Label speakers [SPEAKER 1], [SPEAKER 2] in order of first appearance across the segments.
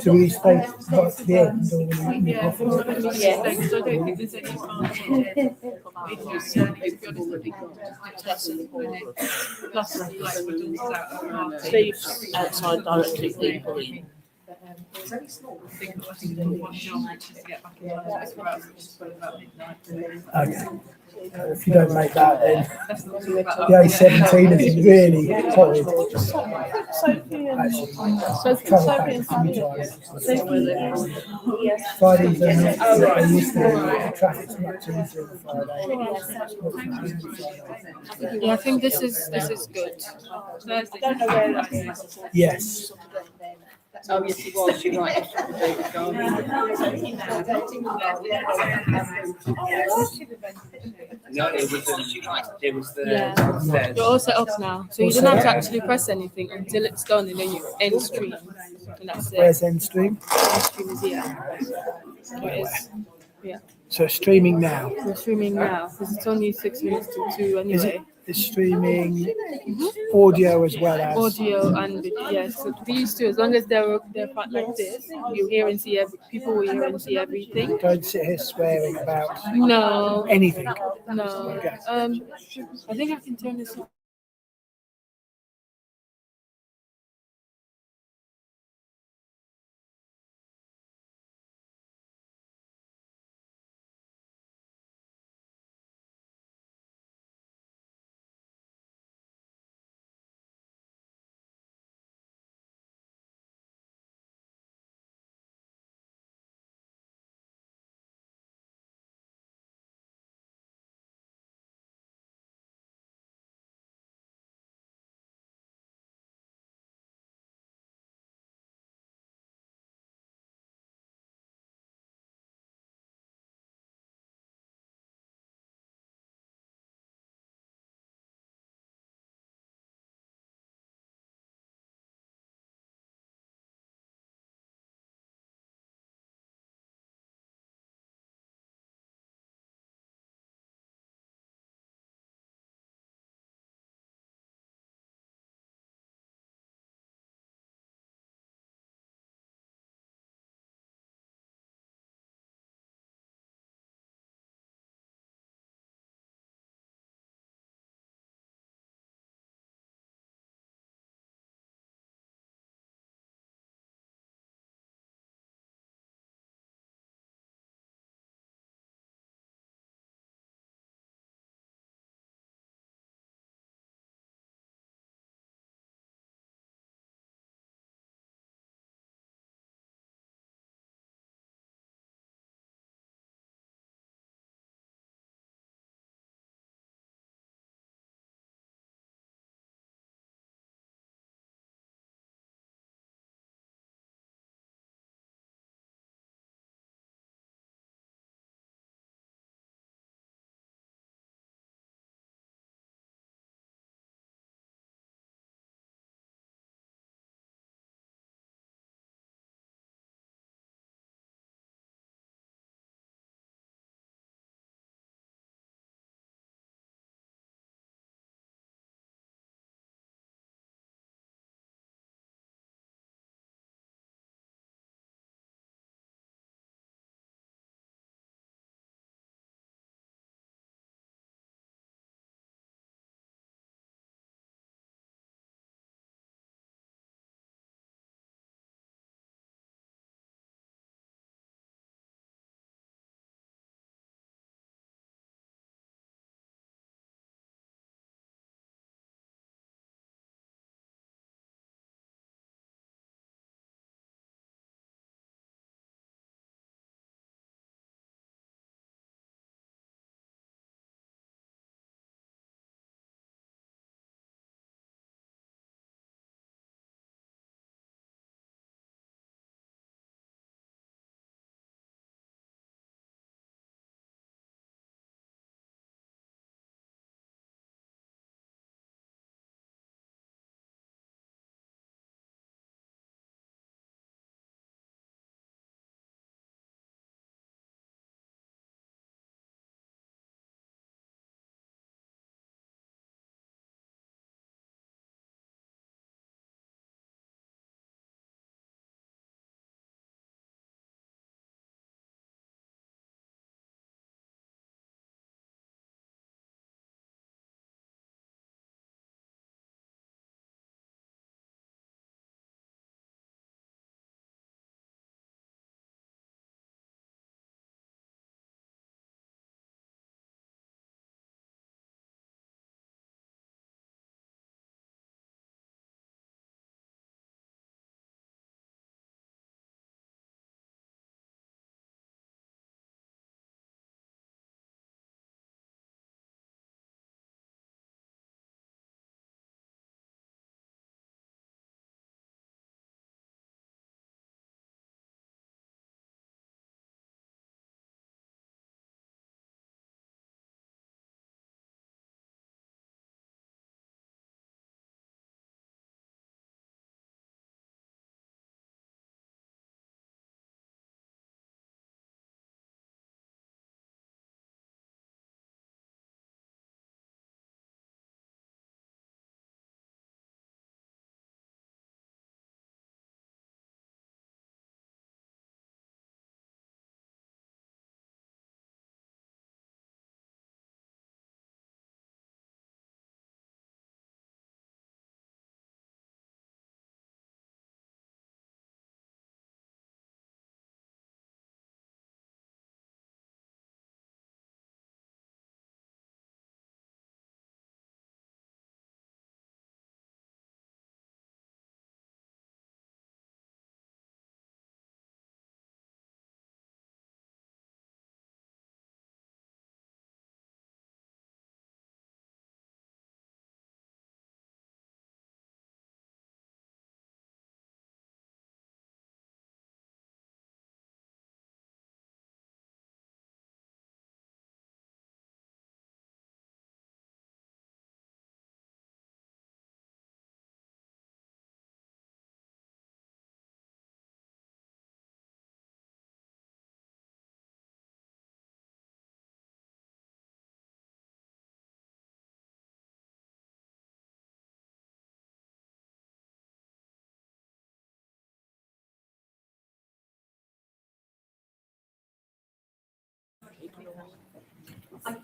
[SPEAKER 1] So we stay right at the end, or will we
[SPEAKER 2] Yeah,
[SPEAKER 1] off?
[SPEAKER 2] because I don't think there's any part plus like we're doing that
[SPEAKER 3] Sleeves outside directly people in.
[SPEAKER 2] I think one job which is to get back in London, which is probably about midnight.
[SPEAKER 1] Okay. If you don't make that, then
[SPEAKER 2] That's not too bad.
[SPEAKER 1] the A17 is really horrid. Actually, travel back a few times. Fridays are not, they used to be, the traffic's much easier on Friday.
[SPEAKER 4] Yeah, I think this is good.
[SPEAKER 2] Thursday.
[SPEAKER 1] Yes.
[SPEAKER 3] Oh yes, he was. You're right.
[SPEAKER 5] No, it was the
[SPEAKER 4] Yeah. You're all set up now, so you don't have to actually press anything until it's done, and then you end stream, and that's it.
[SPEAKER 1] Where's end stream?
[SPEAKER 4] End stream is here. So it is. Yeah,
[SPEAKER 1] So it's streaming now.
[SPEAKER 4] we're streaming now because it's only 6 minutes to 2
[SPEAKER 1] Is
[SPEAKER 4] anyway.
[SPEAKER 1] it? It's streaming audio as well as
[SPEAKER 4] Audio and yes, so these two, as long as they're like this, you hear and see people will hear and see everything.
[SPEAKER 1] Don't sit here swearing about
[SPEAKER 4] No,
[SPEAKER 1] anything.
[SPEAKER 4] no.
[SPEAKER 1] Okay.
[SPEAKER 4] I think I can turn this on.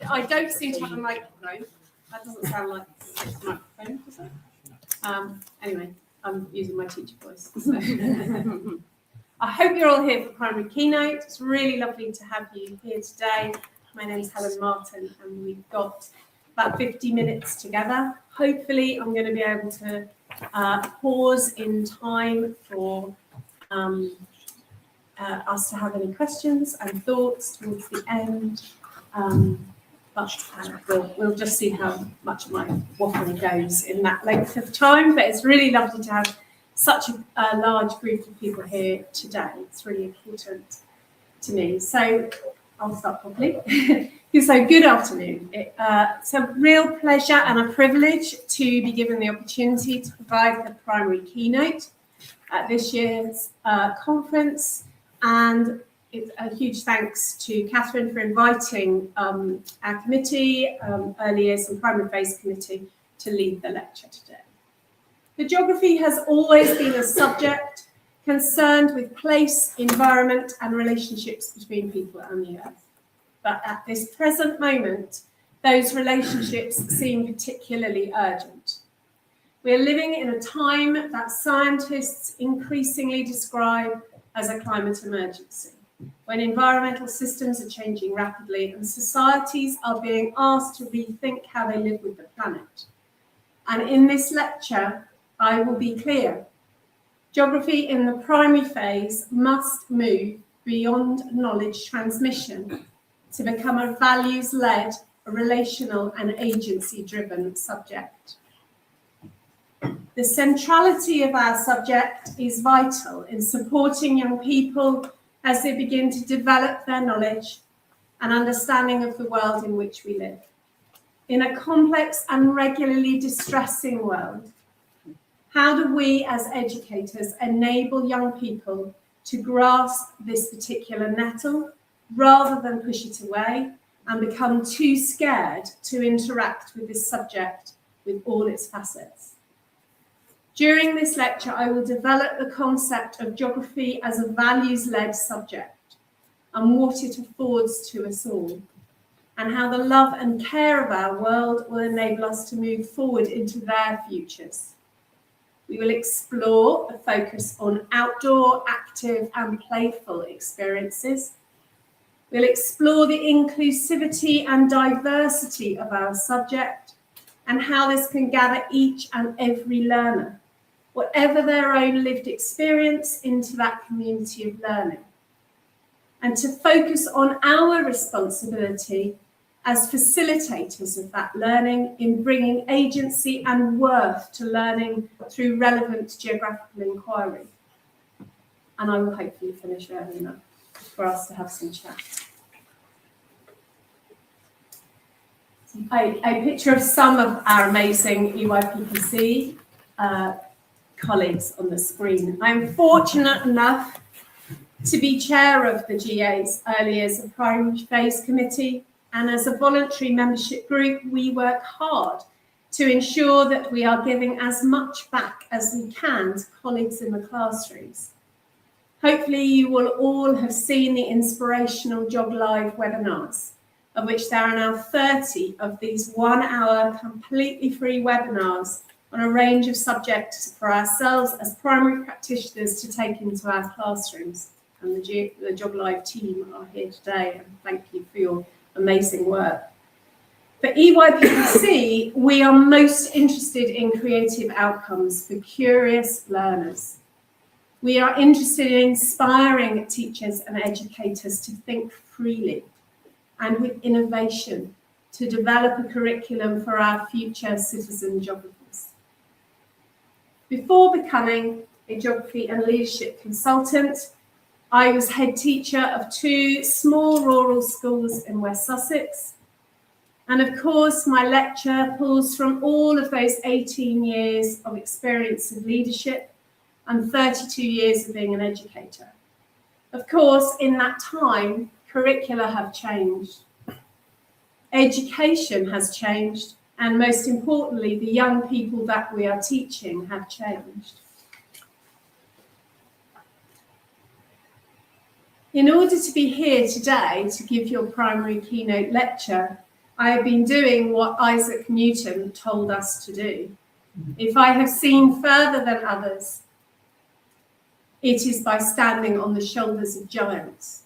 [SPEAKER 6] I don't seem to have a microphone. That doesn't sound like a microphone, does it? Anyway, I'm using my teacher voice. So. I hope you're all here for Primary Keynote. It's really lovely to have you here today. My name's Helen Martin, and we've got about 50 minutes together. Hopefully, I'm going to be able to pause in time for us to have any questions and thoughts towards the end. But we'll just see how much of my waffling goes in that length of time. But it's really lovely to have such a large group of people here today. It's really important to me. So I'll start properly. So good afternoon. It's a real pleasure and a privilege to be given the opportunity to provide the primary keynote at this year's conference. And it's a huge thanks to Catherine for inviting our committee, Early Years and Primary Phase Committee, to lead the lecture today. The geography has always been a subject concerned with place, environment, and relationships between people and the earth. But at this present moment, those relationships seem particularly urgent. We are living in a time that scientists increasingly describe as a climate emergency, when environmental systems are changing rapidly and societies are being asked to rethink how they live with the planet. And in this lecture, I will be clear. Geography in the primary phase must move beyond knowledge transmission to become a values-led, relational and agency-driven subject. The centrality of our subject is vital in supporting young people as they begin to develop their knowledge and understanding of the world in which we live. In a complex and regularly distressing world, how do we as educators enable young people to grasp this particular nettle rather than push it away and become too scared to interact with this subject with all its facets? During this lecture, I will develop the concept of geography as a values-led subject and what it affords to us all, and how the love and care of our world will enable us to move forward into their futures. We will explore a focus on outdoor, active and playful experiences. We'll explore the inclusivity and diversity of our subject and how this can gather each and every learner, whatever their own lived experience, into that community of learning. And to focus on our responsibility as facilitators of that learning in bringing agency and worth to learning through relevant geographical inquiry. And I will hopefully finish early enough for us to have some chat. A picture of some of our amazing EYPPC colleagues on the screen. I'm fortunate enough to be chair of the GA's Early Years and Primary Phase Committee, and as a voluntary membership group, we work hard to ensure that we are giving as much back as we can to colleagues in the classrooms. Hopefully you will all have seen the inspirational Jog Live webinars, of which there are now 30 of these 1-hour completely free webinars on a range of subjects for ourselves as primary practitioners to take into our classrooms. And the Jog Live team are here today, and thank you for your amazing work. For EYPPC, we are most interested in creative outcomes for curious learners. We are interested in inspiring teachers and educators to think freely and with innovation to develop a curriculum for our future citizen geographers. Before becoming a geography and leadership consultant, I was head teacher of 2 small rural schools in West Sussex. And of course, my lecture pulls from all of those 18 years of experience of leadership and 32 years of being an educator. Of course, in that time, curricula have changed. Education has changed, and most importantly, the young people that we are teaching have changed. In order to be here today to give your primary keynote lecture, I have been doing what Isaac Newton told us to do. If I have seen further than others, it is by standing on the shoulders of giants.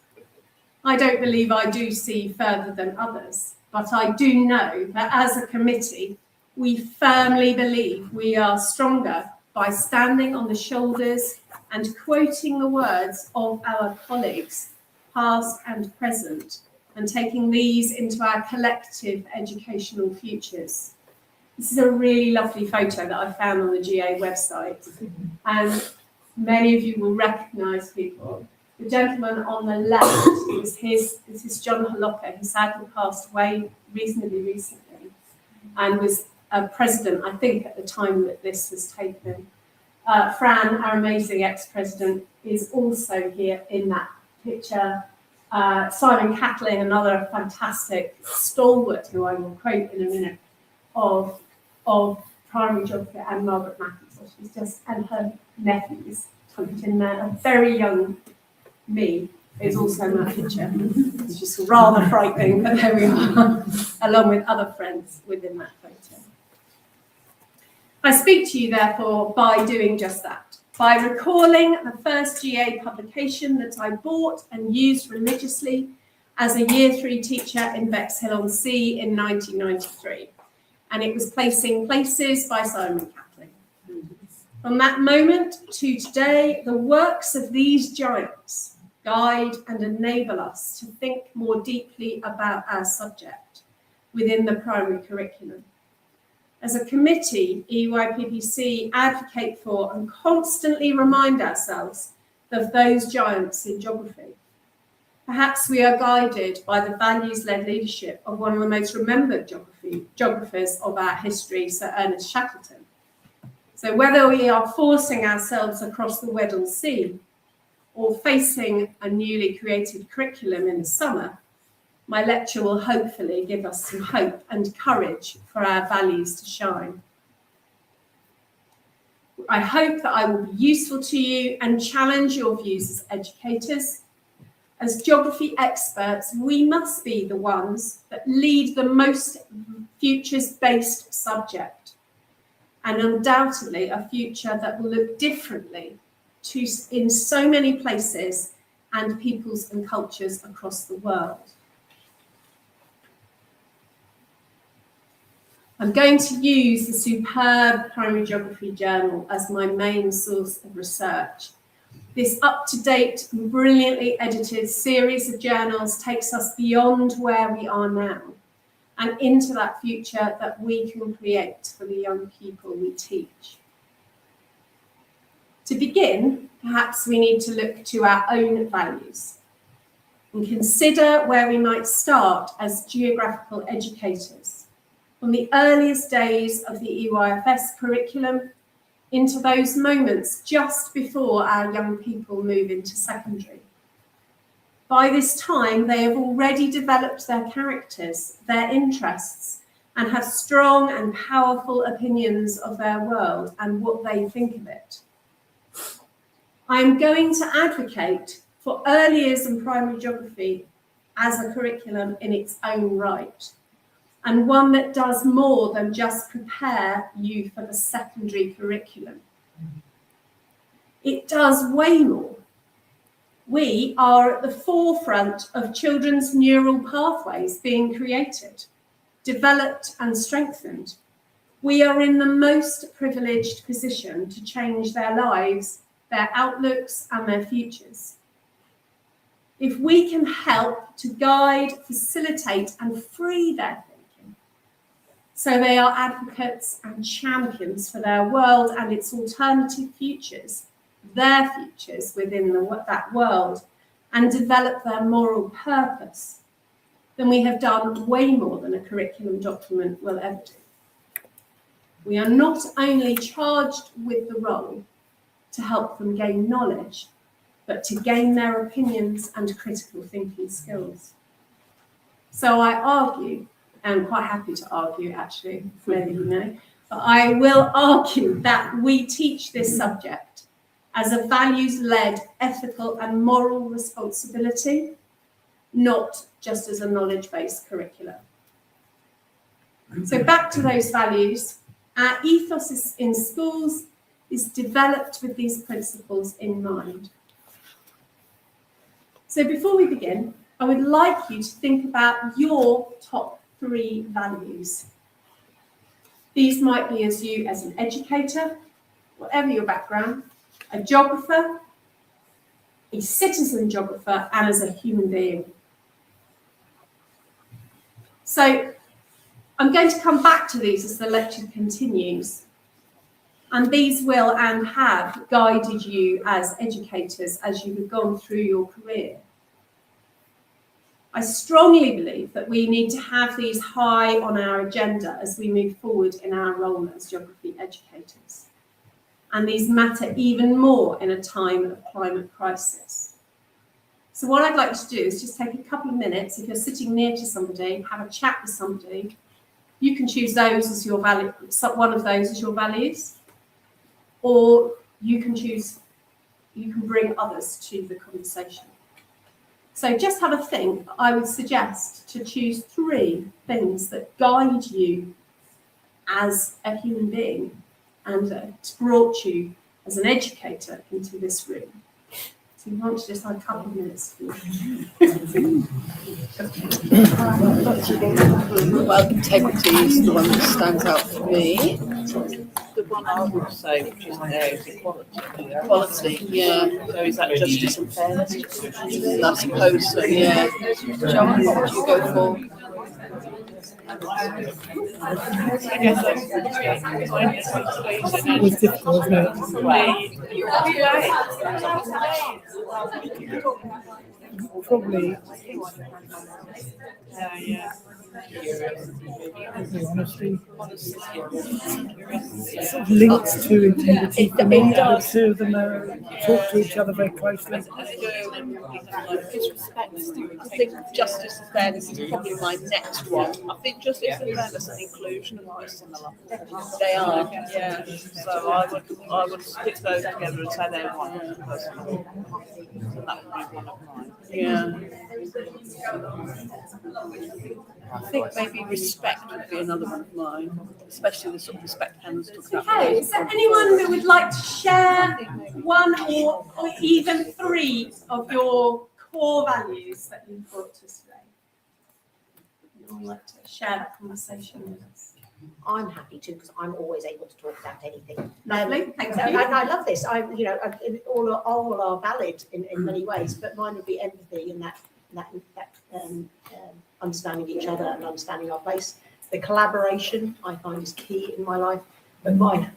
[SPEAKER 6] I don't believe I do see further than others, but I do know that as a committee, we firmly believe we are stronger by standing on the shoulders and quoting the words of our colleagues, past and present, and taking these into our collective educational futures. This is a really lovely photo that I found on the GA website, and many of you will recognise people. The gentleman on the left is John Holocka, who sadly passed away reasonably recently, and was a president, I think, at the time that this was taken. Fran, our amazing ex-president, is also here in that picture. Simon Cattling, another fantastic stalwart, who I will quote in a minute, of primary geography, and Margaret McIntosh, and her nephews, tucked in there. A very young me is also in that picture. It's just rather frightening, but there we are, along with other friends within that photo. I speak to you, therefore, by doing just that, by recalling the first GA publication that I bought and used religiously as a Year 3 teacher in Bexhill-on-Sea in 1993. And it was Placing Places by Simon Cattling. From that moment to today, the works of these giants guide and enable us to think more deeply about our subject within the primary curriculum. As a committee, EYPPC advocate for and constantly remind ourselves of those giants in geography. Perhaps we are guided by the values-led leadership of one of the most remembered geographers of our history, Sir Ernest Shackleton. So whether we are forcing ourselves across the Weddell Sea or facing a newly created curriculum in the summer, my lecture will hopefully give us some hope and courage for our values to shine. I hope that I will be useful to you and challenge your views as educators. As geography experts, we must be the ones that lead the most futures-based subject, and undoubtedly a future that will look differently in so many places and peoples and cultures across the world. I'm going to use the superb Primary Geography Journal as my main source of research. This up-to-date, brilliantly edited series of journals takes us beyond where we are now and into that future that we can create for the young people we teach. To begin, perhaps we need to look to our own values and consider where we might start as geographical educators, from the earliest days of the EYFS curriculum into those moments just before our young people move into secondary. By this time, they have already developed their characters, their interests, and have strong and powerful opinions of their world and what they think of it. I am going to advocate for early years and primary geography as a curriculum in its own right, and one that does more than just prepare you for the secondary curriculum. It does way more. We are at the forefront of children's neural pathways being created, developed and strengthened. We are in the most privileged position to change their lives, their outlooks and their futures. If we can help to guide, facilitate and free their thinking, so they are advocates and champions for their world and its alternative futures, their futures within that world, and develop their moral purpose, then we have done way more than a curriculum document will ever do. We are not only charged with the role to help them gain knowledge, but to gain their opinions and critical thinking skills. So I argue, and I'm quite happy to argue actually, maybe you know, but I will argue that we teach this subject as a values-led, ethical and moral responsibility, not just as a knowledge-based curriculum. So back to those values. Our ethos in schools is developed with these principles in mind. So before we begin, I would like you to think about your top 3 values. These might be as you as an educator, whatever your background, a geographer, a citizen geographer, and as a human being. So I'm going to come back to these as the lecture continues. And these will and have guided you as educators as you have gone through your career. I strongly believe that we need to have these high on our agenda as we move forward in our role as geography educators. And these matter even more in a time of climate crisis. So what I'd like to do is just take a couple of minutes. If you're sitting near to somebody, have a chat with somebody. You can choose those as your value, one of those as your values, or you can bring others to the conversation. So just have a think. I would suggest to choose 3 things that guide you as a human being and brought you as an educator into this room. So you want to just have a couple of minutes.
[SPEAKER 3] Well, integrity is the one that stands out for me. The one I would say, which is there, is equality. Equality, yeah. So is that justice and fairness? I suppose so, yeah. John, what would you go for?
[SPEAKER 1] It's difficult, isn't it? Probably honesty. Sort of links to integrity for me. The 2 of them talk to each other very closely.
[SPEAKER 3] I think justice and fairness is probably my next one. I think justice and fairness and inclusion are quite similar. They are, yeah. So I would stick those together and say they're one personally. So that would be one of mine. Yeah. I think maybe respect would be another one of mine, especially the sort of respect Helen's talking about.
[SPEAKER 6] Okay, is there anyone that would like to share 1 or even 3 of your core values that you've brought to us today? You'd like to share that conversation with us?
[SPEAKER 7] I'm happy to, because I'm always able to talk about anything.
[SPEAKER 6] Lovely, thank
[SPEAKER 7] So,
[SPEAKER 6] you.
[SPEAKER 7] and I love this. All are valid in many ways, but mine would be empathy and that understanding each other and understanding our place. The collaboration I find is key in my life, but mine,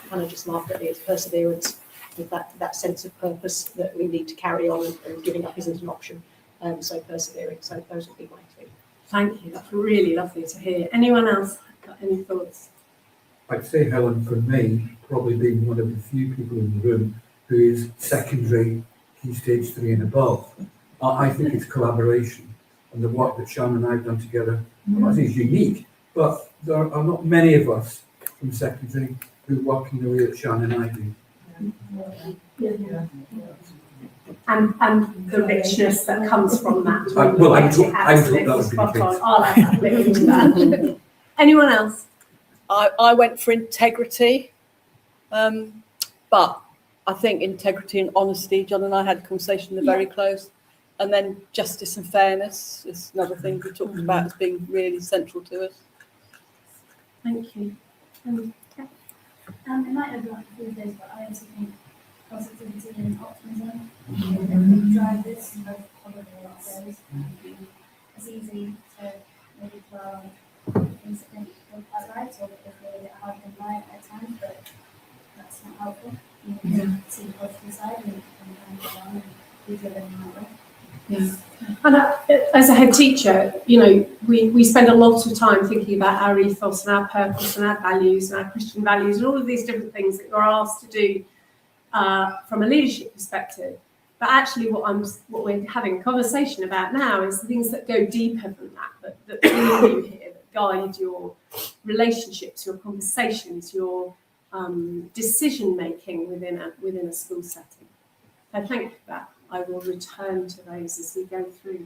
[SPEAKER 7] kind of just laughed at me, is perseverance, with that sense of purpose that we need to carry on, and giving up isn't an option. So persevering. So those would be my 2.
[SPEAKER 6] Thank you. That's really lovely to hear. Anyone else got any thoughts?
[SPEAKER 8] I'd say Helen, for me, probably being one of the few people in the room who is secondary, key stage 3 and above. I think it's collaboration, and the work that Sean and I have done together, I think is unique, but there are not many of us from secondary who work in the way that Sean and I do.
[SPEAKER 6] And the richness that comes from that.
[SPEAKER 8] Well, I would hope that would be the case.
[SPEAKER 6] I'll add a bit into that. Anyone else?
[SPEAKER 3] I went for integrity, but I think integrity and honesty, John and I had a conversation, they're very close. And then justice and fairness is another thing we talked about as being really central to us.
[SPEAKER 6] Thank you.
[SPEAKER 9] It might have like 4 days, but I also think positivity and optimism drive this, and both probably a lot of those. It's easy to maybe dwell on things that don't feel quite right, or that feel a bit hard to lie at times, but that's not helpful. You can see the positive side and go on and do the other way.
[SPEAKER 6] Yeah. And as a head teacher, we spend a lot of time thinking about our ethos and our purpose and our values and our Christian values and all of these different things that you're asked to do from a leadership perspective. But actually what we're having a conversation about now is the things that go deeper than that lead you here, that guide your relationships, your conversations, your decision making within a school setting. So thank you for that. I will return to those as we go through.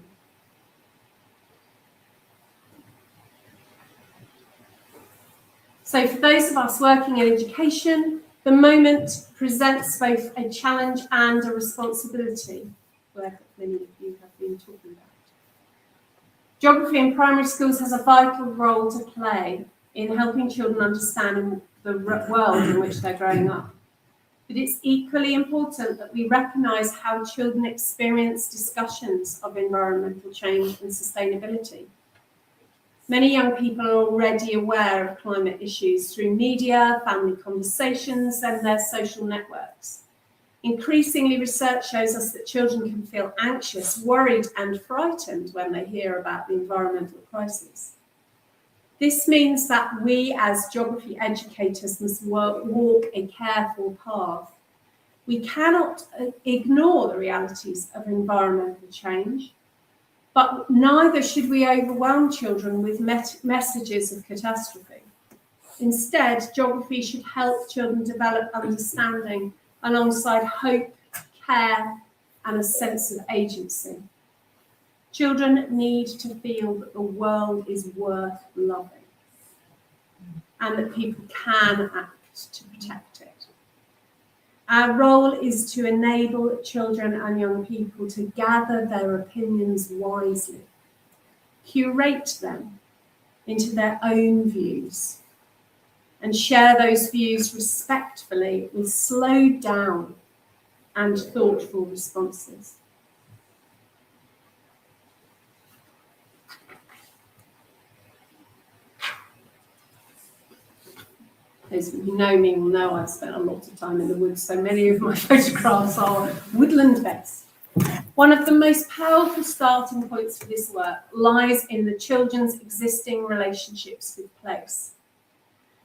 [SPEAKER 6] So for those of us working in education, the moment presents both a challenge and a responsibility, where many of you have been talking about. Geography in primary schools has a vital role to play in helping children understand the world in which they're growing up. But it's equally important that we recognise how children experience discussions of environmental change and sustainability. Many young people are already aware of climate issues through media, family conversations, and their social networks. Increasingly, research shows us that children can feel anxious, worried, and frightened when they hear about the environmental crisis. This means that we as geography educators must walk a careful path. We cannot ignore the realities of environmental change, but neither should we overwhelm children with messages of catastrophe. Instead, geography should help children develop understanding alongside hope, care, and a sense of agency. Children need to feel that the world is worth loving and that people can act to protect it. Our role is to enable children and young people to gather their opinions wisely, curate them into their own views, and share those views respectfully with slowed down and thoughtful responses. Those who know me will know I've spent a lot of time in the woods, so many of my photographs are woodland-based. One of the most powerful starting points for this work lies in the children's existing relationships with place.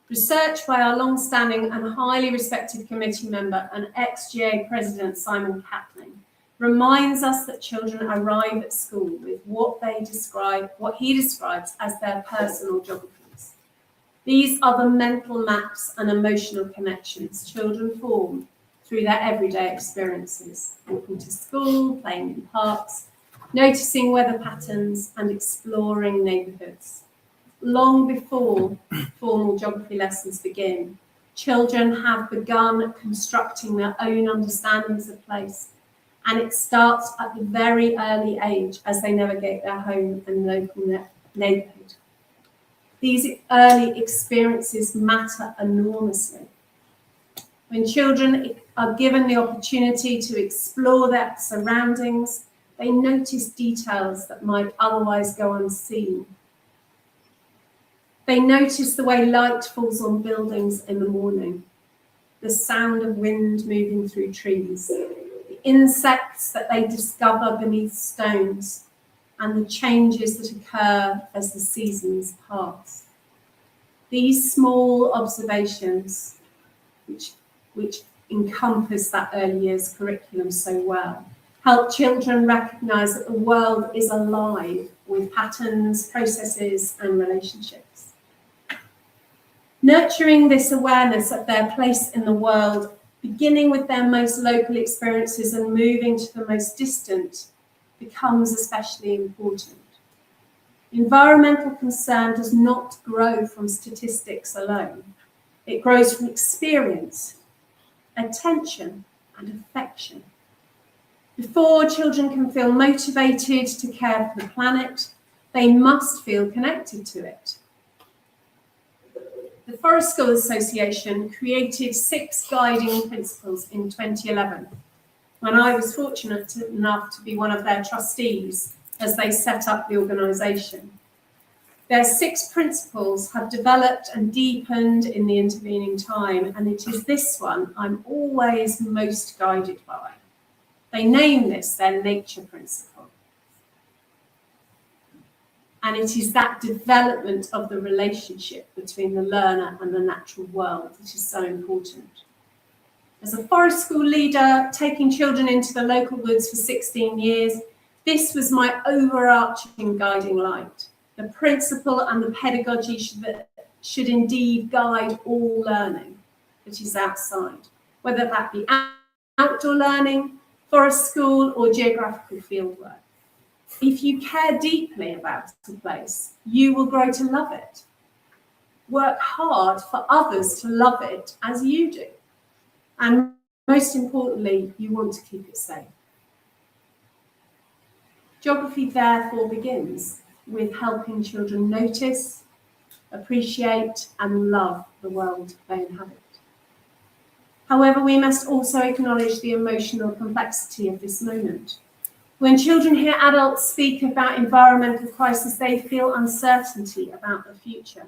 [SPEAKER 6] Research by our long-standing and highly respected committee member and ex-GA president Simon Catling reminds us that children arrive at school with what he describes as their personal geographies. These are the mental maps and emotional connections children form through their everyday experiences, walking to school, playing in parks, noticing weather patterns, and exploring neighbourhoods. Long before formal geography lessons begin, children have begun constructing their own understandings of place, and it starts at the very early age as they navigate their home and local neighbourhood. These early experiences matter enormously. When children are given the opportunity to explore their surroundings, they notice details that might otherwise go unseen. They notice the way light falls on buildings in the morning, the sound of wind moving through trees, the insects that they discover beneath stones, and the changes that occur as the seasons pass. These small observations, which encompass that early years curriculum so well, help children recognise that the world is alive with patterns, processes, and relationships. Nurturing this awareness of their place in the world, beginning with their most local experiences and moving to the most distant, becomes especially important. Environmental concern does not grow from statistics alone. It grows from experience, attention, and affection. Before children can feel motivated to care for the planet, they must feel connected to it. The Forest School Association created 6 guiding principles in 2011, when I was fortunate enough to be one of their trustees as they set up the organisation. Their 6 principles have developed and deepened in the intervening time, and it is this one I'm always most guided by. They name this their nature principle. And it is that development of the relationship between the learner and the natural world that is so important. As a forest school leader, taking children into the local woods for 16 years, this was my overarching guiding light. The principle and the pedagogy should indeed guide all learning that is outside, whether that be outdoor learning, forest school, or geographical fieldwork. If you care deeply about a place, you will grow to love it. work hard for others to love it as you do. And most importantly, you want to keep it safe. Geography therefore begins with helping children notice, appreciate and love the world they inhabit. However, we must also acknowledge the emotional complexity of this moment. When children hear adults speak about environmental crisis, they feel uncertainty about the future.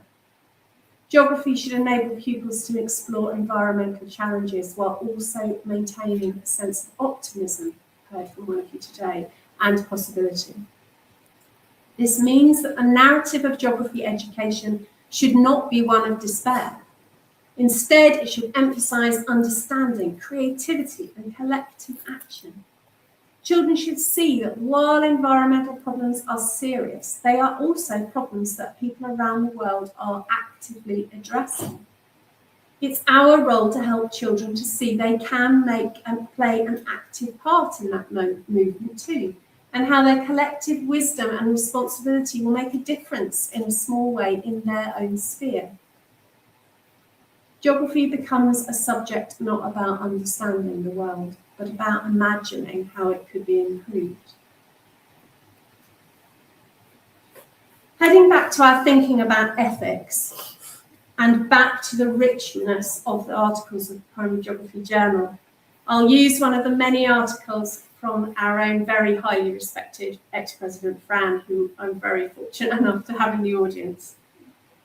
[SPEAKER 6] Geography should enable pupils to explore environmental challenges while also maintaining a sense of optimism, heard from one of you today, and possibility. This means that the narrative of geography education should not be one of despair. Instead, it should emphasize understanding, creativity, and collective action. Children should see that while environmental problems are serious, they are also problems that people around the world are actively addressing. It's our role to help children to see they can make and play an active part in that movement too, and how their collective wisdom and responsibility will make a difference in a small way in their own sphere. Geography becomes a subject not about understanding the world, but about imagining how it could be improved. Heading back to our thinking about ethics and back to the richness of the articles of the Primary Geography Journal, I'll use one of the many articles from our own very highly respected ex-president Fran, who I'm very fortunate enough to have in the audience.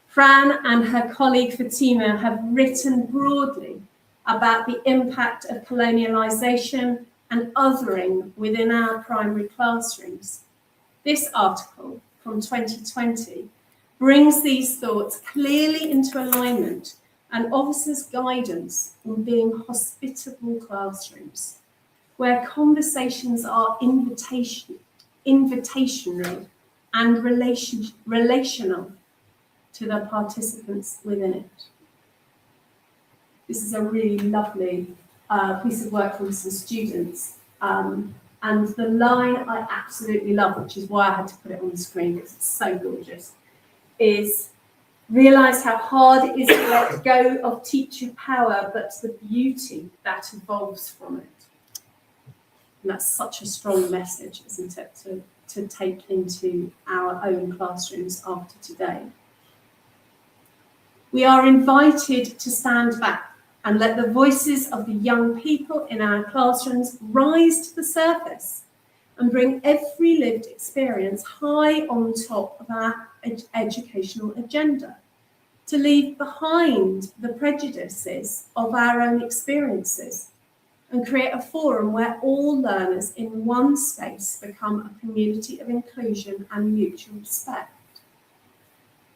[SPEAKER 6] Fran and her colleague Fatima have written broadly about the impact of colonialisation and othering within our primary classrooms. This article from 2020 brings these thoughts clearly into alignment and offers guidance on being hospitable classrooms, where conversations are invitational and relational to the participants within it. This is a really lovely piece of work from some students. And the line I absolutely love, which is why I had to put it on the screen because it's so gorgeous, is realise how hard it is to let go of teacher power, but the beauty that evolves from it. And that's such a strong message, isn't it, to take into our own classrooms after today. We are invited to stand back and let the voices of the young people in our classrooms rise to the surface and bring every lived experience high on top of our educational agenda, to leave behind the prejudices of our own experiences and create a forum where all learners in one space become a community of inclusion and mutual respect.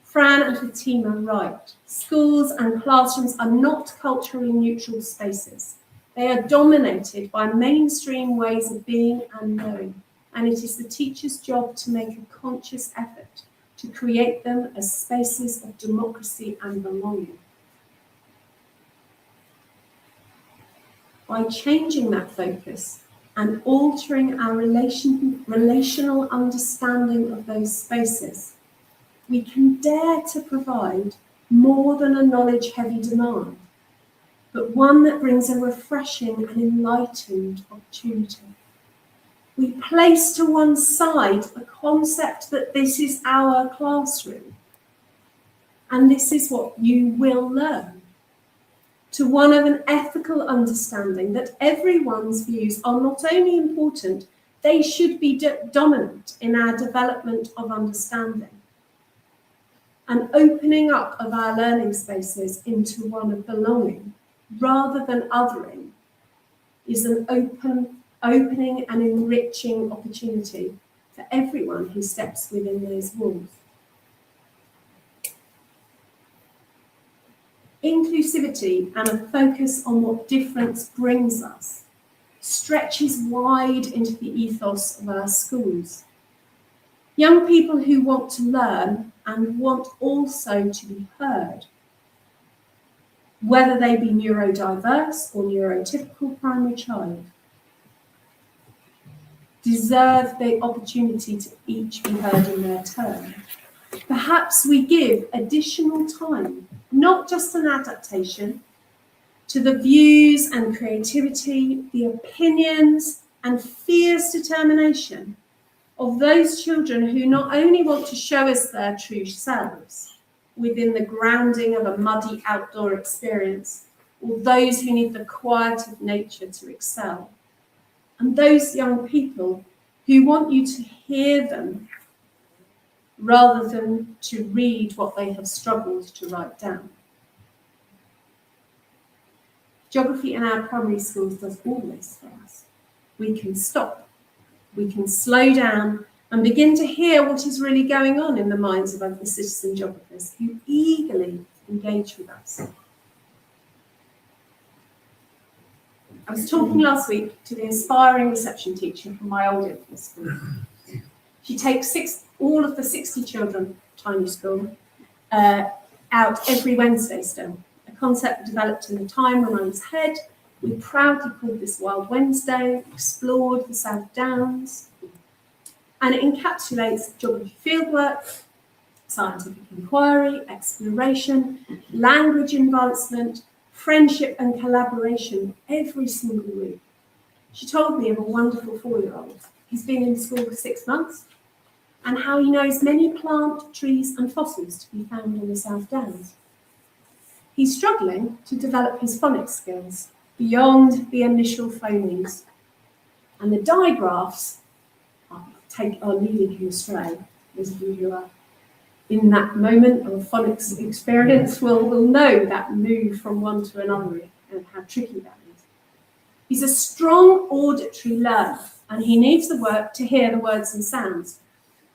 [SPEAKER 6] Fran and Fatima write, schools and classrooms are not culturally neutral spaces. They are dominated by mainstream ways of being and knowing, and it is the teacher's job to make a conscious effort to create them as spaces of democracy and belonging. By changing that focus and altering our relational understanding of those spaces, we can dare to provide more than a knowledge-heavy demand, but one that brings a refreshing and enlightened opportunity. We place to one side the concept that this is our classroom, and this is what you will learn, to one of an ethical understanding that everyone's views are not only important, they should be dominant in our development of understanding. An opening up of our learning spaces into one of belonging rather than othering is an opening and enriching opportunity for everyone who steps within those walls. Inclusivity and a focus on what difference brings us stretches wide into the ethos of our schools. Young people who want to learn and want also to be heard, whether they be neurodiverse or neurotypical primary child, deserve the opportunity to each be heard in their turn. perhaps we give additional time, not just an adaptation, to the views and creativity, the opinions and fierce determination of those children who not only want to show us their true selves within the grounding of a muddy outdoor experience, or those who need the quiet of nature to excel, and those young people who want you to hear them rather than to read what they have struggled to write down. Geography in our primary schools does all this for us. We can stop, we can slow down and begin to hear what is really going on in the minds of other citizen geographers who eagerly engage with us. I was talking last week to the inspiring reception teacher from my old infant school. She takes all of the 60 children, tiny school, out every Wednesday still. A concept developed in the time when I was head. We proudly called this Wild Wednesday, explored the South Downs, and it encapsulates geography fieldwork, scientific inquiry, exploration, language advancement, friendship and collaboration every single week. She told me of a wonderful 4-year-old. He's been in school for 6 months, and how he knows many plant, trees and fossils to be found on the South Downs. He's struggling to develop his phonics skills beyond the initial phonemes, and the digraphs are leading him astray. Those of you who are in that moment of phonics experience will know that move from one to another and how tricky that is. He's a strong auditory learner, and he needs the work to hear the words and sounds.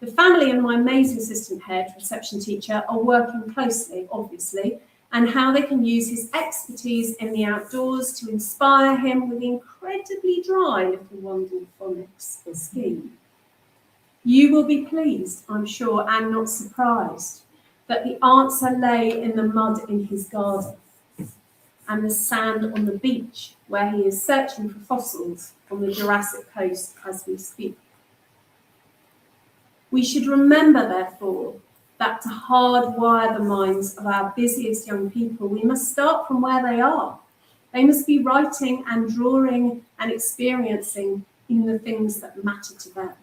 [SPEAKER 6] The family and my amazing assistant head, reception teacher, are working closely, obviously, and how they can use his expertise in the outdoors to inspire him with the incredibly dry little Wandle phonics scheme. You will be pleased, I'm sure, and not surprised, that the answer lay in the mud in his garden and the sand on the beach, where he is searching for fossils on the Jurassic coast as we speak. We should remember, therefore, that to hardwire the minds of our busiest young people, we must start from where they are. They must be writing and drawing and experiencing in the things that matter to them.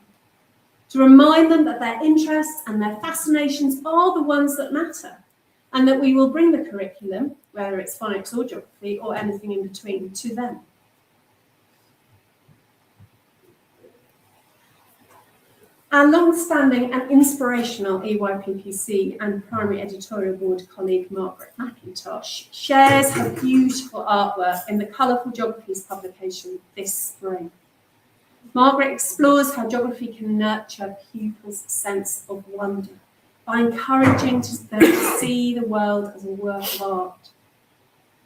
[SPEAKER 6] To remind them that their interests and their fascinations are the ones that matter, and that we will bring the curriculum, whether it's phonics or geography or anything in between, to them. Our long-standing and inspirational EYPPC and Primary Editorial Board colleague Margaret McIntosh shares her beautiful artwork in the Colourful Geographies publication this spring. Margaret explores how geography can nurture pupils' sense of wonder by encouraging them to see the world as a work of art.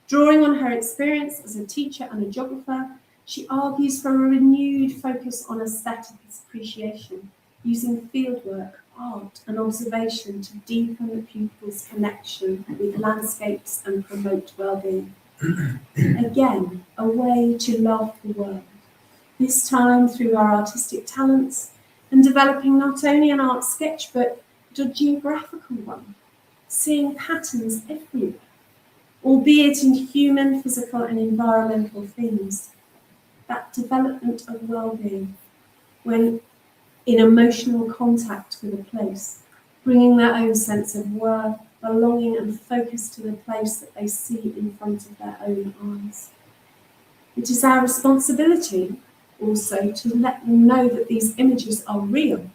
[SPEAKER 6] Drawing on her experience as a teacher and a geographer, she argues for a renewed focus on aesthetic appreciation, using fieldwork, art and observation to deepen the pupils' connection with landscapes and promote well-being. Again, a way to love the world, this time through our artistic talents and developing not only an art sketchbook, but a geographical one, seeing patterns everywhere, albeit in human, physical and environmental themes. That development of well-being when in emotional contact with a place, bringing their own sense of worth, belonging and focus to the place that they see in front of their own eyes. It is our responsibility also to let them know that these images are real,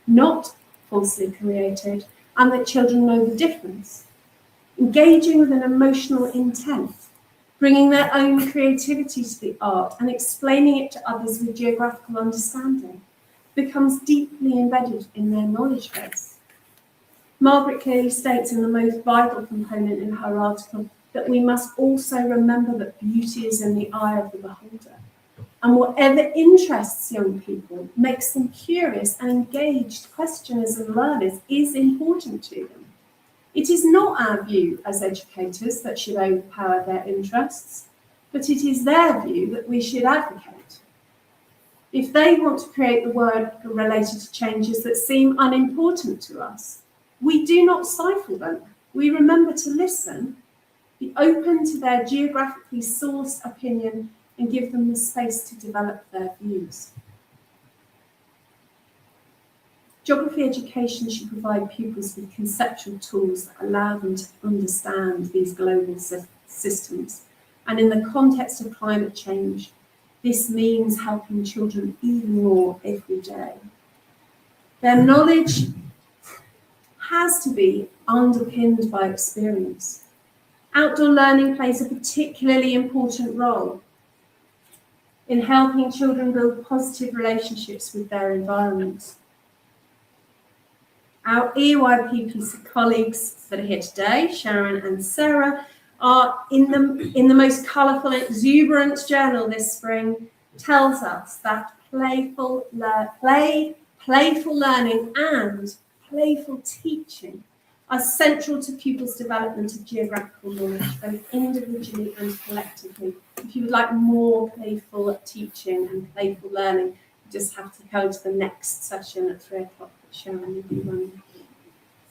[SPEAKER 6] not falsely created, and that children know the difference. Engaging with an emotional intent, bringing their own creativity to the art and explaining it to others with geographical understanding becomes deeply embedded in their knowledge base. Margaret clearly states in the most vital component in her article that we must also remember that beauty is in the eye of the beholder. And whatever interests young people, makes them curious and engaged questioners and learners, is important to them. It is not our view as educators that should overpower their interests, but it is their view that we should advocate. If they want to create the work related to changes that seem unimportant to us, We do not stifle them. We remember to listen, be open to their geographically sourced opinion, and give them the space to develop their views. Geography education should provide pupils with conceptual tools that allow them to understand these global systems. And in the context of climate change, this means helping children even more every day. Their knowledge has to be underpinned by experience. Outdoor learning plays a particularly important role in helping children build positive relationships with their environment. Our EYPPC colleagues that are here today, Sharon and Sarah, are in the most colourful and exuberant journal this spring, tells us that playful learning and playful teaching are central to pupils' development of geographical knowledge, both individually and collectively. If you would like more playful teaching and playful learning, you just have to go to the next session at 3 o'clock that Sharon will be running.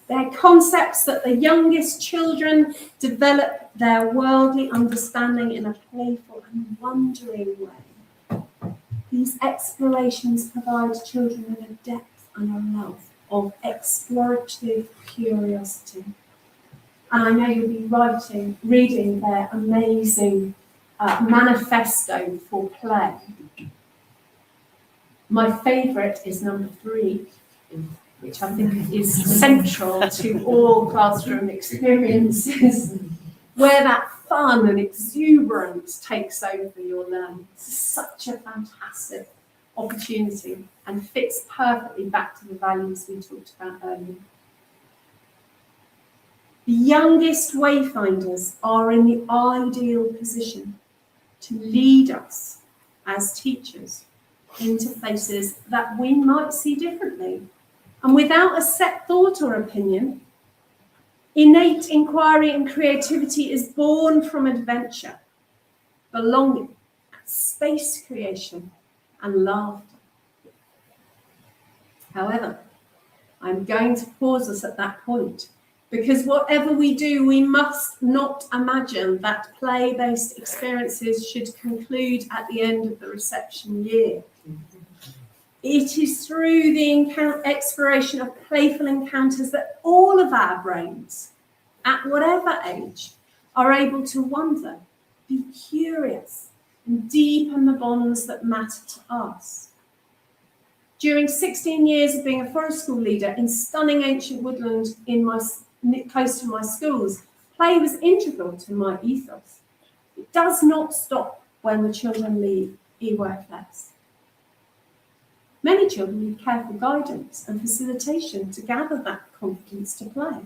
[SPEAKER 6] They're concepts that the youngest children develop their worldly understanding in a playful and wondering way. These explorations provide children with a depth and a love of explorative curiosity. And I know you'll be reading their amazing manifesto for play. My favourite is number 3, which I think is central to all classroom experiences, where that fun and exuberance takes over your learning. It's such a fantastic opportunity and fits perfectly back to the values we talked about earlier. The youngest wayfinders are in the ideal position to lead us as teachers into places that we might see differently. And without a set thought or opinion, innate inquiry and creativity is born from adventure, belonging, space creation, and laughter. However, I'm going to pause us at that point, because whatever we do, we must not imagine that play-based experiences should conclude at the end of the reception year. It is through the exploration of playful encounters that all of our brains, at whatever age, are able to wonder, be curious, and deepen the bonds that matter to us. During 16 years of being a forest school leader in stunning ancient woodland close to my schools, play was integral to my ethos. It does not stop when the children leave EYFS. Many children need careful guidance and facilitation to gather that confidence to play,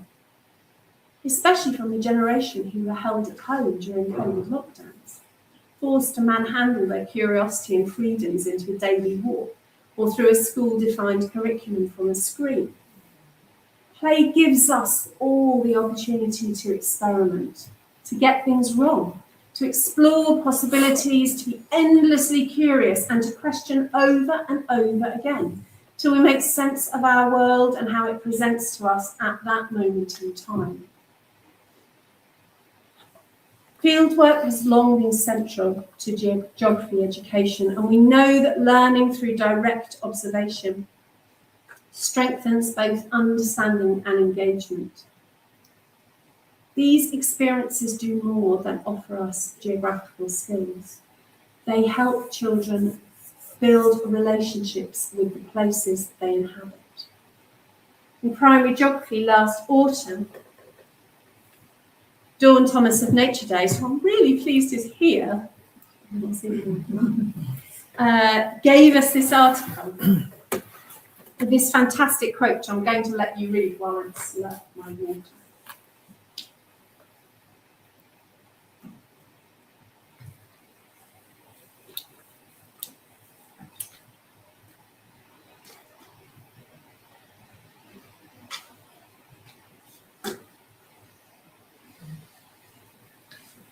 [SPEAKER 6] especially from the generation who were held at home during COVID lockdowns, forced to manhandle their curiosity and freedoms into a daily walk or through a school-defined curriculum from a screen. Play gives us all the opportunity to experiment, to get things wrong, to explore possibilities, to be endlessly curious, and to question over and over again, till we make sense of our world and how it presents to us at that moment in time. Fieldwork has long been central to geography education, and we know that learning through direct observation strengthens both understanding and engagement. These experiences do more than offer us geographical skills. They help children build relationships with the places they inhabit. In primary geography last autumn, Dawn Thomas of Nature Day, who I'm really pleased is here, gave us this article with this fantastic quote, which I'm going to let you read while I slurp my water.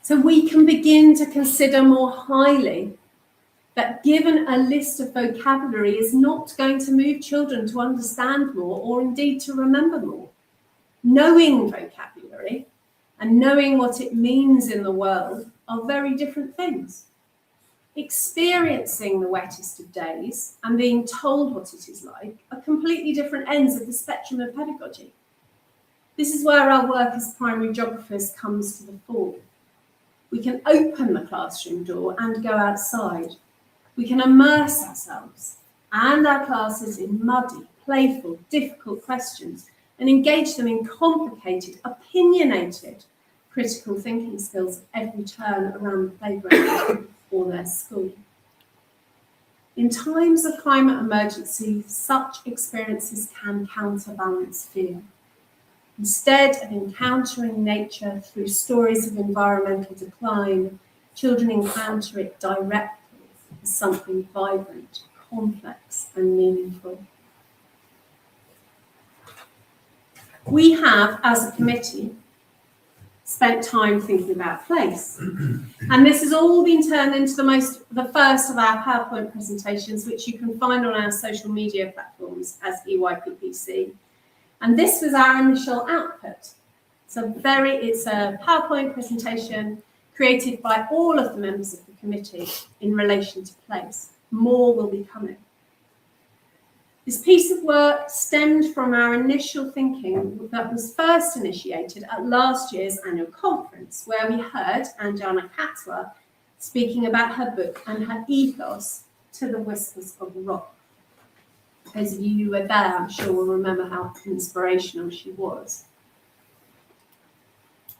[SPEAKER 6] So we can begin to consider more highly that given a list of vocabulary is not going to move children to understand more or indeed to remember more. Knowing vocabulary and knowing what it means in the world are very different things. Experiencing the wettest of days and being told what it is like are completely different ends of the spectrum of pedagogy. This is where our work as primary geographers comes to the fore. We can open the classroom door and go outside. We can immerse ourselves and our classes in muddy, playful, difficult questions and engage them in complicated, opinionated, critical thinking skills at every turn around the playground or their school. In times of climate emergency, such experiences can counterbalance fear. Instead of encountering nature through stories of environmental decline, children encounter it directly as something vibrant, complex, and meaningful. We have, as a committee, spent time thinking about place. And this has all been turned into the first of our PowerPoint presentations, which you can find on our social media platforms as EYPPC. And this was our initial output. It's a PowerPoint presentation created by all of the members of the committee in relation to place. More will be coming. This piece of work stemmed from our initial thinking that was first initiated at last year's annual conference, where we heard Anjana Katwa speaking about her book and her ethos, To the Whispers of the Rock. Those of you who were there, I'm sure, will remember how inspirational she was.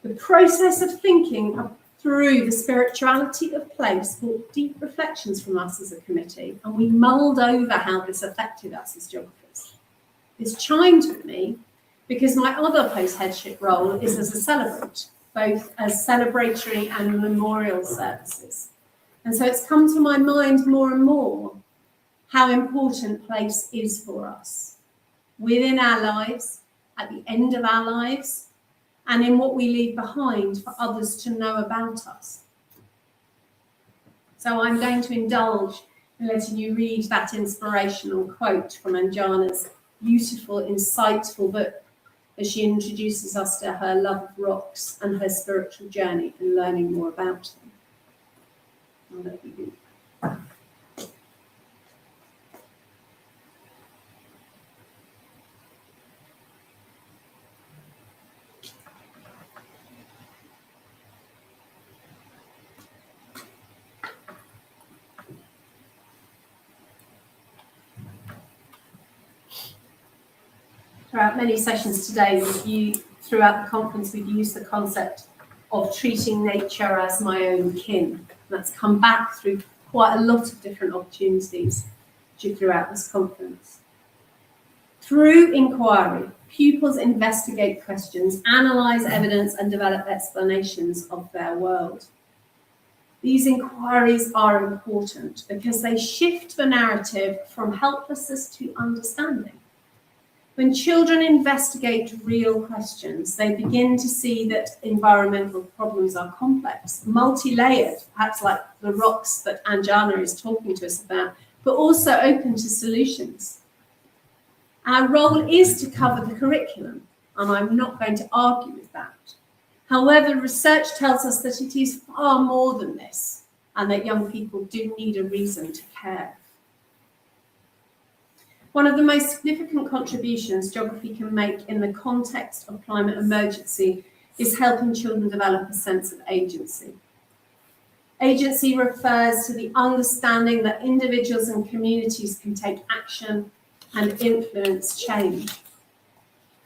[SPEAKER 6] The process of thinking through the spirituality of place brought deep reflections from us as a committee, and we mulled over how this affected us as geographers. This chimed with me because my other post-headship role is as a celebrant, both as celebratory and memorial services. And so it's come to my mind more and more how important place is for us, within our lives, at the end of our lives, and in what we leave behind for others to know about us. So I'm going to indulge in letting you read that inspirational quote from Anjana's beautiful, insightful book as she introduces us to her love of rocks and her spiritual journey and learning more about them. I'll let you read. Throughout many sessions today, throughout the conference, we've used the concept of treating nature as my own kin. That's come back through quite a lot of different opportunities throughout this conference. Through inquiry, pupils investigate questions, analyse evidence, and develop explanations of their world. These inquiries are important because they shift the narrative from helplessness to understanding. When children investigate real questions, they begin to see that environmental problems are complex, multi-layered, perhaps like the rocks that Anjana is talking to us about, but also open to solutions. Our role is to cover the curriculum, and I'm not going to argue with that. However, research tells us that it is far more than this, and that young people do need a reason to care. One of the most significant contributions geography can make in the context of climate emergency is helping children develop a sense of agency. Agency refers to the understanding that individuals and communities can take action and influence change.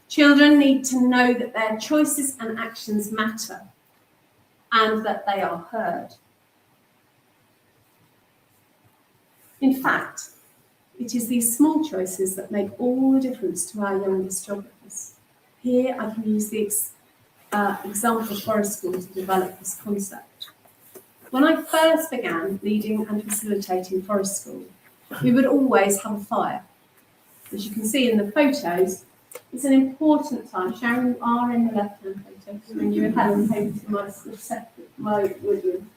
[SPEAKER 6] Children need to know that their choices and actions matter and that they are heard. In fact, it is these small choices that make all the difference to our youngest geographers. Here I can use the example of Forest School to develop this concept. When I first began leading and facilitating Forest School, we would always have a fire. As you can see in the photos, it's an important time. Sharon, you are in the left-hand photo, when you and Helen came to my woodland.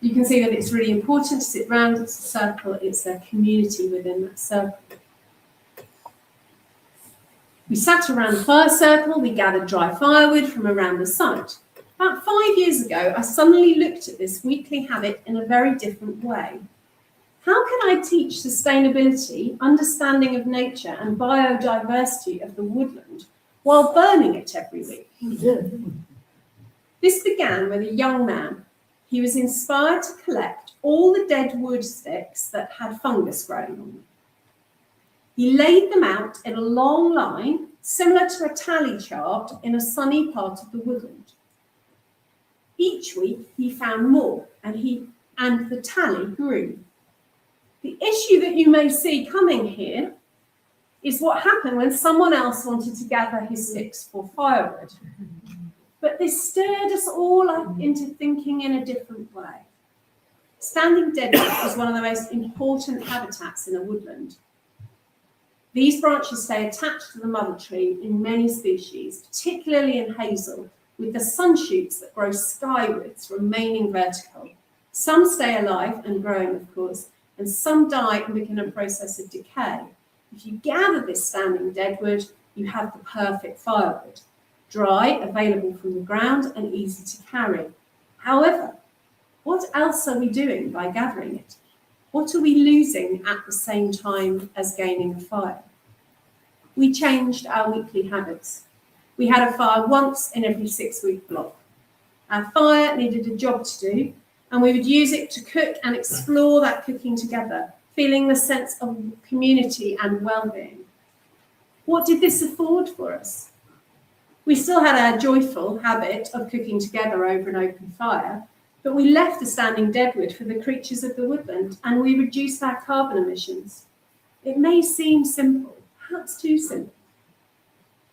[SPEAKER 6] You can see that it's really important to sit round, it's a circle, it's a community within that circle. We sat around the fire circle, we gathered dry firewood from around the site. About 5 years ago, I suddenly looked at this weekly habit in a very different way. How can I teach sustainability, understanding of nature and biodiversity of the woodland while burning it every week? This began with a young man. He was inspired to collect all the dead wood sticks that had fungus growing on them. He laid them out in a long line, similar to a tally chart in a sunny part of the woodland. Each week he found more, and the tally grew. The issue that you may see coming here is what happened when someone else wanted to gather his sticks for firewood. But this stirred us all up into thinking in a different way. Standing deadwood is one of the most important habitats in a woodland. These branches stay attached to the mother tree in many species, particularly in hazel, with the sun shoots that grow skywards remaining vertical. Some stay alive and growing, of course, and some die and begin a process of decay. If you gather this standing deadwood, you have the perfect firewood. Dry, available from the ground, and easy to carry. However, what else are we doing by gathering it? What are we losing at the same time as gaining a fire? We changed our weekly habits. We had a fire once in every 6-week block. Our fire needed a job to do, and we would use it to cook and explore that cooking together, feeling the sense of community and well-being. What did this afford for us? We still had our joyful habit of cooking together over an open fire, but we left the standing deadwood for the creatures of the woodland, and we reduced our carbon emissions. It may seem simple, perhaps too simple.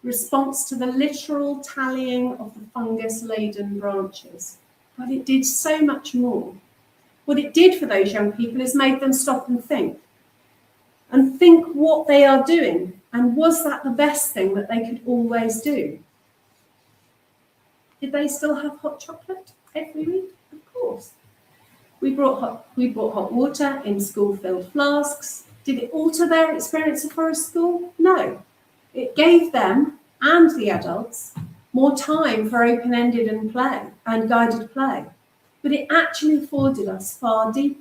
[SPEAKER 6] Response to the literal tallying of the fungus-laden branches, but it did so much more. What it did for those young people is made them stop and think what they are doing, and was that the best thing that they could always do? Did they still have hot chocolate every week? Of course. We bought hot water in school-filled flasks. Did it alter their experience of forest school? No. It gave them and the adults more time for open-ended and guided play. But it actually afforded us something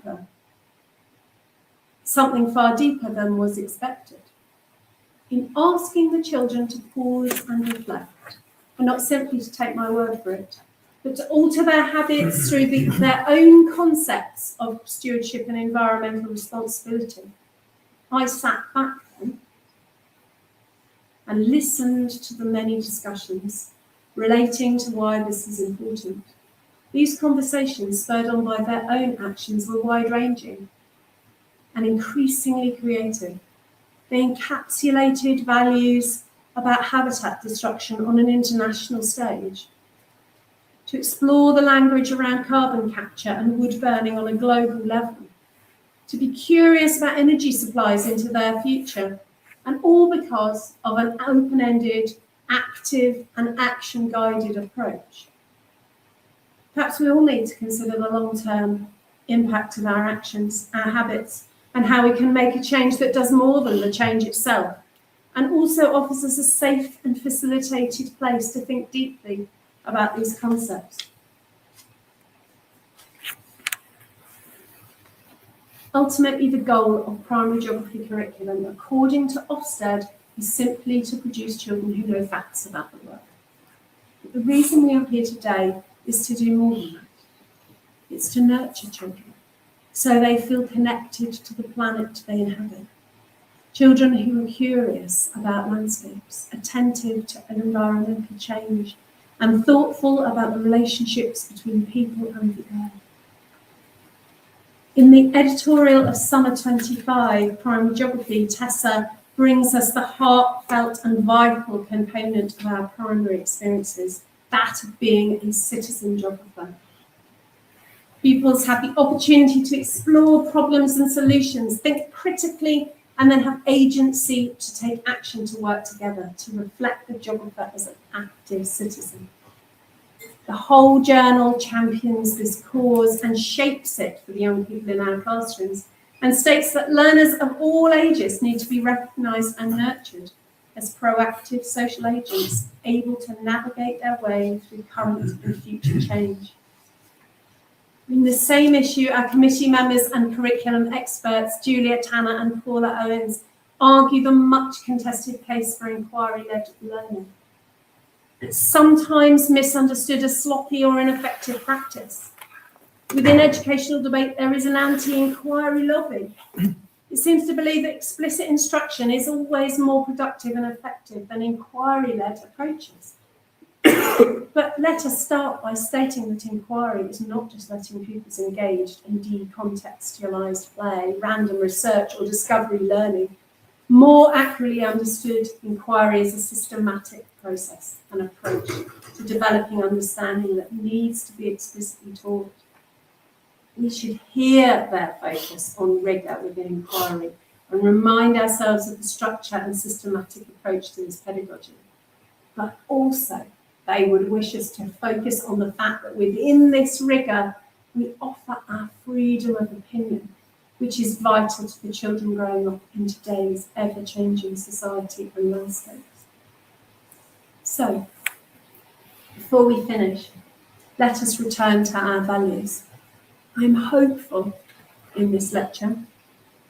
[SPEAKER 6] far deeper than was expected. In asking the children to pause and reflect, and not simply to take my word for it, but to alter their habits through their own concepts of stewardship and environmental responsibility, I sat back then and listened to the many discussions relating to why this is important. These conversations, spurred on by their own actions, were wide-ranging and increasingly creative. They encapsulated values about habitat destruction on an international stage, to explore the language around carbon capture and wood burning on a global level, to be curious about energy supplies into their future, and all because of an open-ended, active and action-guided approach. Perhaps we all need to consider the long-term impact of our actions, our habits, and how we can make a change that does more than the change itself, and also offers us a safe and facilitated place to think deeply about these concepts. Ultimately, the goal of primary geography curriculum, according to Ofsted, is simply to produce children who know facts about the world. But the reason we are here today is to do more than that. It's to nurture children, so they feel connected to the planet they inhabit. Children who are curious about landscapes, attentive to environmental change, and thoughtful about the relationships between people and the earth. In the editorial of Summer 25, Primary Geography, Tessa brings us the heartfelt and vital component of our primary experiences, that of being a citizen geographer. Pupils have the opportunity to explore problems and solutions, think critically, and then have agency to take action to work together, to reflect the geographer as an active citizen. The whole journal champions this cause and shapes it for the young people in our classrooms, and states that learners of all ages need to be recognised and nurtured. as proactive social agents able to navigate their way through current and future change. In the same issue, our committee members and curriculum experts, Julia Tanner and Paula Owens, argue the much contested case for inquiry-led learning. It's sometimes misunderstood as sloppy or ineffective practice. Within educational debate, there is an anti-inquiry lobby. It seems to believe that explicit instruction is always more productive and effective than inquiry-led approaches. But let us start by stating that inquiry is not just letting pupils engaged in decontextualised play, random research or discovery learning. More accurately understood, inquiry is a systematic process and approach to developing understanding that needs to be explicitly taught. We should hear their focus on rigour within inquiry and remind ourselves of the structure and systematic approach to this pedagogy. But also, they would wish us to focus on the fact that within this rigour, we offer our freedom of opinion, which is vital to the children growing up in today's ever-changing society and landscapes. So, before we finish, let us return to our values. I'm hopeful in this lecture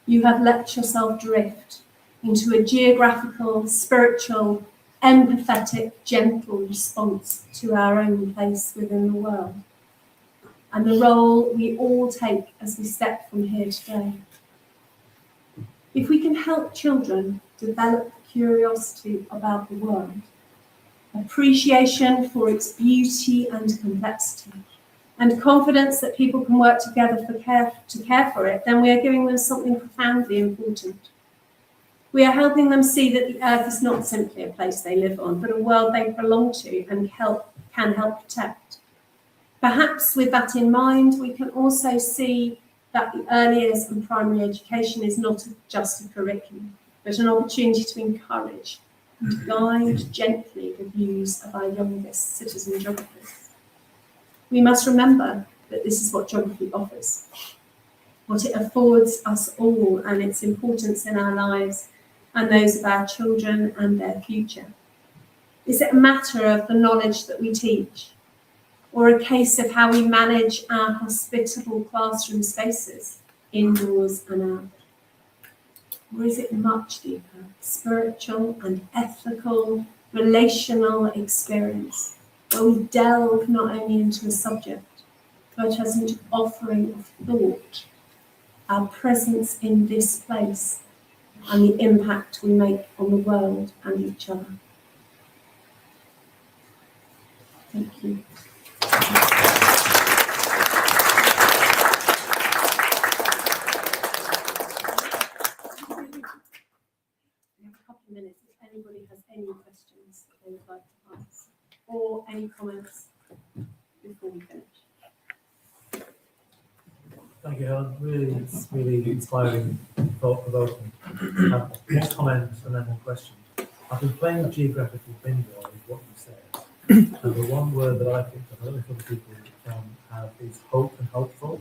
[SPEAKER 6] you have let yourself drift into a geographical, spiritual, empathetic, gentle response to our own place within the world and the role we all take as we step from here today. If we can help children develop curiosity about the world, appreciation for its beauty and complexity, and confidence that people can work together to care for it, then we are giving them something profoundly important. We are helping them see that the earth is not simply a place they live on, but a world they belong to and can help protect. Perhaps with that in mind, we can also see that the early years and primary education is not just a curriculum, but an opportunity to encourage and guide gently the views of our youngest citizen geographers. We must remember that this is what geography offers, what it affords us all and its importance in our lives and those of our children and their future. Is it a matter of the knowledge that we teach, or a case of how we manage our hospitable classroom spaces, indoors and out? Or is it much deeper, spiritual and ethical, relational experience, where we delve not only into a subject, but as an offering of thought, our presence in this place, and the impact we make on the world and each other? Thank you. We have a couple of minutes if anybody has any questions that they would like to ask, or any comments before we finish.
[SPEAKER 10] Thank you, Helen. It's really inspiring, thought-provoking. One comment and then one question. I've been playing geographical bingo with what you said, and the one word that I picked up, I don't know if other people have, is hope and hopeful.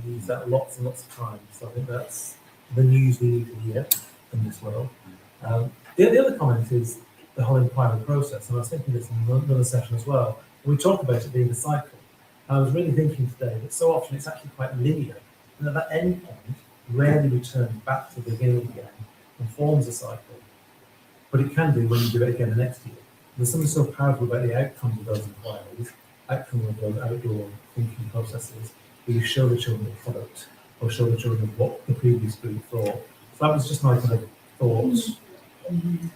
[SPEAKER 10] You use that lots and lots of times, so I think that's the news we need to hear in this world. The other comment is the whole inquiry process, and I was thinking this in another session as well. We talked about it being a cycle. I was really thinking today that so often it's actually quite linear, and at that end point rarely returns back to the beginning again and forms a cycle. But it can do when you do it again the next year. There's something so powerful about the outcomes of those inquiries, outcome of those outdoor thinking processes, where you show the children the product, or show the children what the previous group thought. So that was just my kind of thoughts.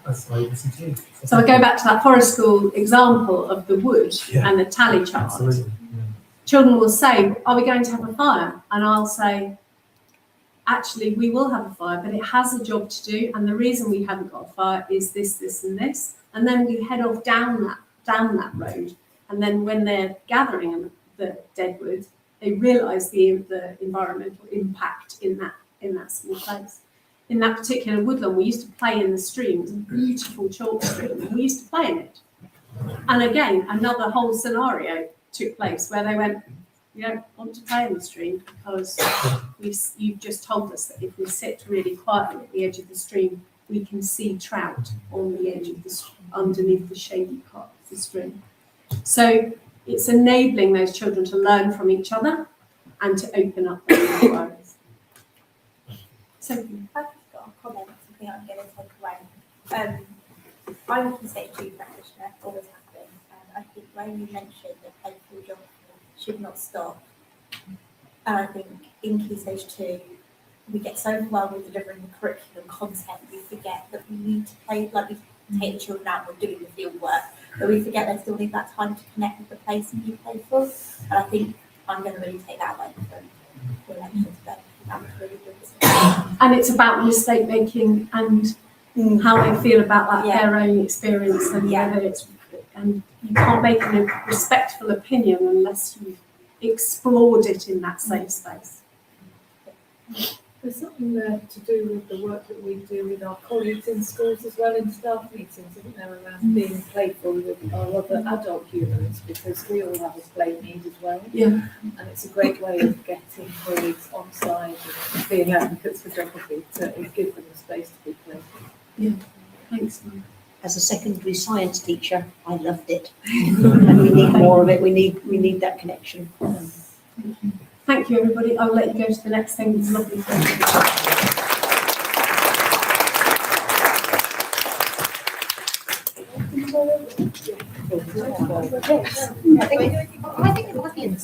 [SPEAKER 10] As I listen to you.
[SPEAKER 6] So I go back to that forest school example of the wood and the tally chart.
[SPEAKER 10] Absolutely. Yeah.
[SPEAKER 6] Children will say, are we going to have a fire? And I'll say, actually, we will have a fire, but it has a job to do. And the reason we haven't got a fire is this, this, and this. And then we head off down that road. And then when they're gathering the dead wood, they realise the environmental impact in that small place. In that particular woodland, we used to play in the stream. It was a beautiful chalk stream, and we used to play in it. And again, another whole scenario took place where they went, we don't want to play in the stream because you've just told us that if we sit really quietly at the edge of the stream, we can see trout on the edge of underneath the shady part of the stream. So it's enabling those children to learn from each other and to open up their inquiries. So
[SPEAKER 9] I've got a comment, something I'm going to take away. I'm a stage 2 practitioner, always have been, and I think when you mentioned that playful geography should not stop, and I think in Key Stage 2, we get so overwhelmed with delivering the curriculum content, we forget that we need to play, like we take the children out, we're doing the field work, but we forget they still need that time to connect with the place and be playful. And I think I'm going to really take that away from the lecture today. That was really good.
[SPEAKER 6] and it's about mistake making and how they feel about that,
[SPEAKER 9] Yeah.
[SPEAKER 6] their own experience, and whether it's, and you can't make a respectful opinion unless you've explored it in that safe space.
[SPEAKER 2] There's something there to do with the work that we do with our colleagues in schools as well, in staff meetings, isn't there, around being playful with our other adult humans, because we all have a play need as well.
[SPEAKER 6] Yeah.
[SPEAKER 2] And it's a great way of getting colleagues on side and being advocates for geography, to give them the space to be playful.
[SPEAKER 6] Thanks, Mum.
[SPEAKER 7] As a secondary science teacher, I loved it. And we need more of it. We need that connection.
[SPEAKER 6] Thank you, everybody. I'll let you go to the next thing. It's lovely.
[SPEAKER 7] I think